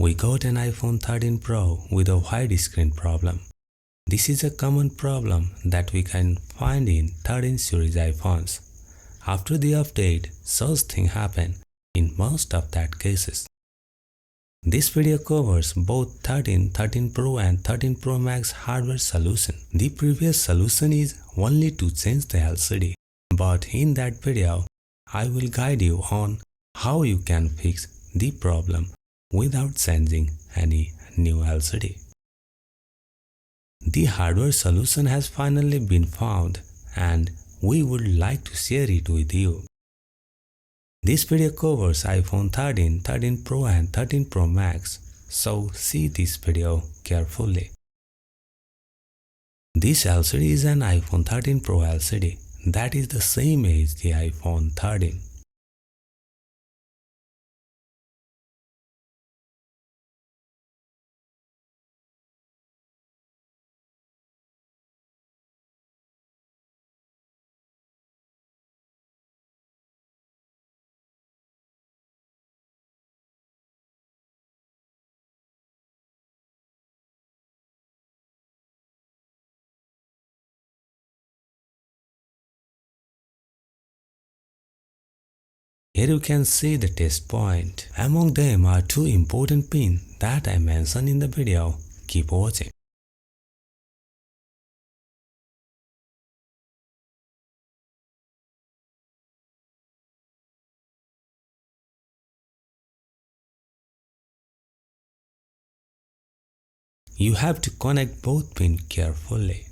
We got an iPhone 13 Pro with a wide screen problem. This is a common problem that we can find in 13 series iPhones. After the update, such things happen in most of that cases. This video covers both 13, 13 Pro and 13 Pro Max hardware solution. The previous solution is only to change the LCD, but in that video, I will guide you on how you can fix the problem without changing any new LCD. The hardware solution has finally been found and we would like to share it with you. This video covers iPhone 13, 13 Pro and 13 Pro Max, so see this video carefully. This LCD is an iPhone 13 Pro LCD that is the same as the iPhone 13. Here you can see the test point. Among them are two important pins that I mentioned in the video. Keep watching. You have to connect both pins carefully.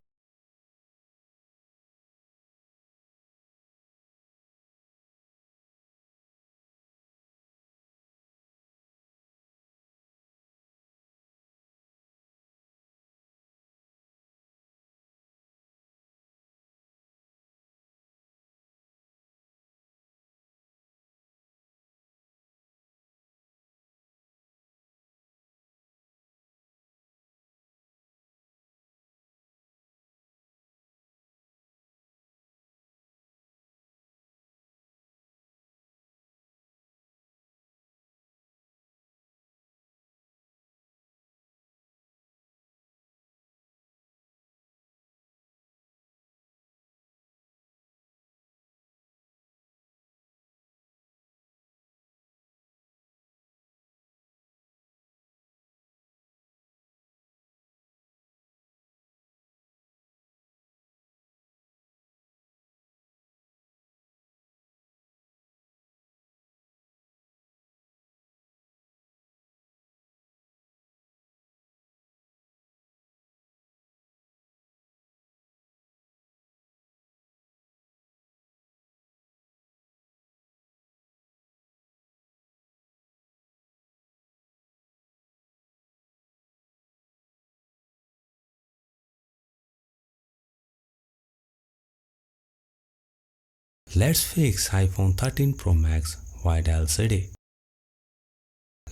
Let's fix iPhone 13 Pro Max wide LCD.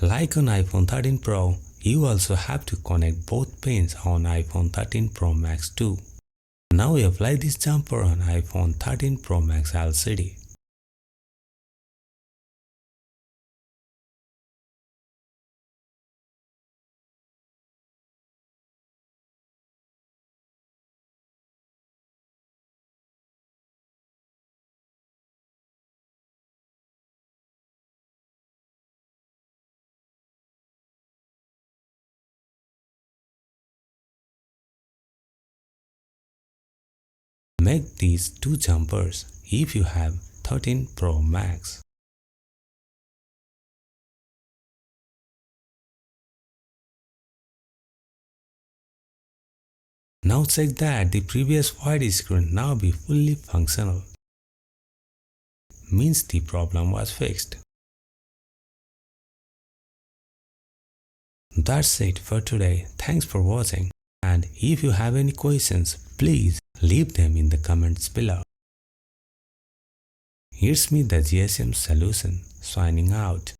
Like on iPhone 13 Pro, you also have to connect both pins on iPhone 13 Pro Max too. Now we apply this jumper on iPhone 13 Pro Max LCD. Make these two jumpers if you have 13 Pro Max. Now check that the previous wide screen now be fully functional. Means the problem was fixed. That's it for today. Thanks for watching. And if you have any questions, please leave them in the comments below. It's me, the Thegsmsolution, signing out.